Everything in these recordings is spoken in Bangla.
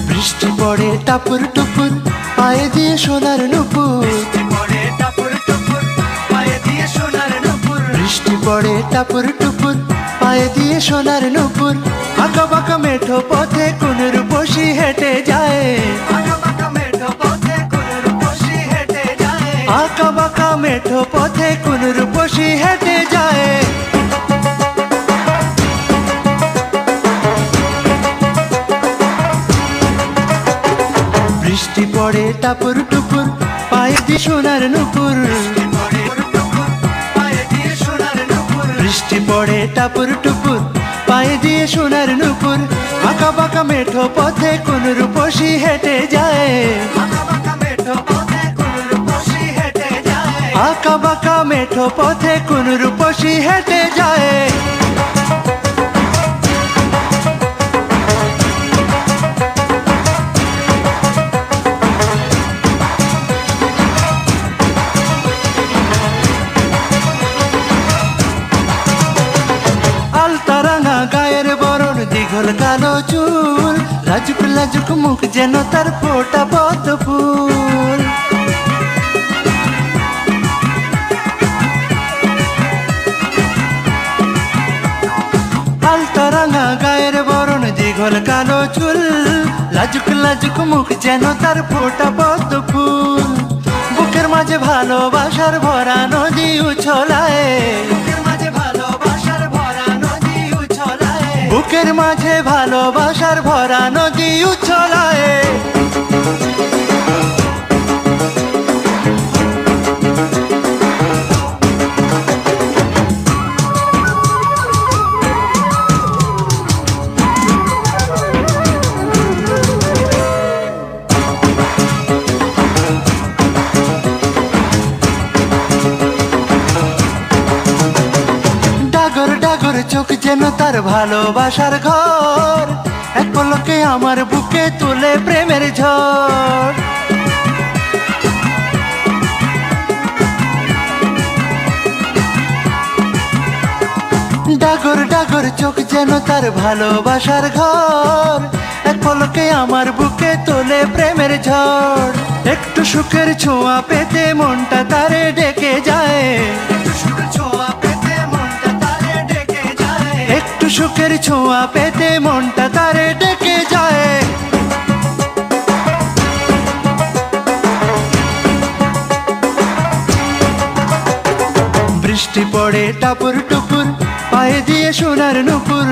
বৃষ্টি পড়ে টাপুর টুপুর পায়ে দিয়ে সোনার নুপুর। বৃষ্টি পড়ে টাপুর টুপুর পায়ে দিয়ে সোনার নুপুর। আঁকা বাঁকা মেঠো পথে কোন রূপসী হেঁটে যায়। আঁকা বাঁকা মেঠো পথে কোন রূপসী হেঁটে যায়। বৃষ্টি পড়ে টাপুর টুপুর পায়ে দিয়ে সোনার নুপুর। বৃষ্টি পড়ে টাপুর টুপুর পায়ে দিয়ে সোনার নুপুর। আঁকা বাঁকা মেঠো পথে কোন রূপসী হেঁটে যায়। আঁকা বাঁকা মেঠো পথে কোন রূপসী হেঁটে যায়। আলতারাঙা গায়ের বরণ, দীঘল কালো চুল, লাজুক লাজুক মুখ যেন তার ফোটা পদ্ম ফুল। আলতারাঙা গায়ের বরণ, দীঘল কালো চুল, লাজুক লাজুক মুখ যেন তার ফোটা পদ্ম ফুল। বুকের মাঝে ভালোবাসার ভরা নদী উছলায়। বুকের মাঝে ভালোবাসার ভরা নদী উছলায়। ডাগর ডাগর চোখ যেন তার ভালোবাসার ঘর, এক পলকে আমার বুকে তুলে প্রেমের ঝড়। ডাগর ডাগর চোখ যেন তার ভালোবাসার ঘর, এক পলকে আমার বুকে তোলে প্রেমের ঝড়। একটু সুখের ছোঁয়া পেতে মনটা তারে ডেকে যায়। একটু সুখের ছোঁয়া পেতে মনটা তারে ডেকে যায়। বৃষ্টি পড়ে টাপুর টুপুর পায়ে দিয়ে সোনার নুপুর।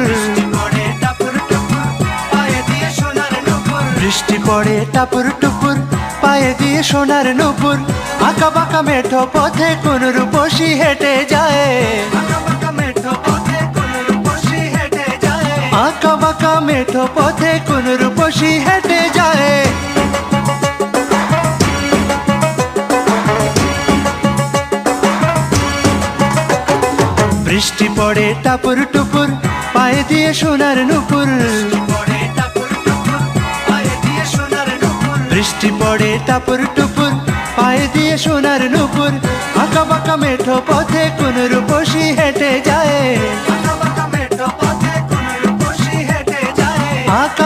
বৃষ্টি পড়ে টাপুর টুপুর পায়ে দিয়ে সোনার নুপুর। আঁকা বাঁকা মেঠো পথে কোন রূপসী হেঁটে যায়। আঁকা বাঁকা মেঠো পথে কোন রূপসী হেঁটে যায়। বৃষ্টি পড়ে টাপুর টুপুর পায়ে দিয়ে সোনার নুপুর। বৃষ্টি পড়ে টাপুর টুপুর পায়ে দিয়ে সোনার নুপুর। আঁকা বাঁকা মেঠো পথে কোন রূপসী হেঁটে যায়। আঁকা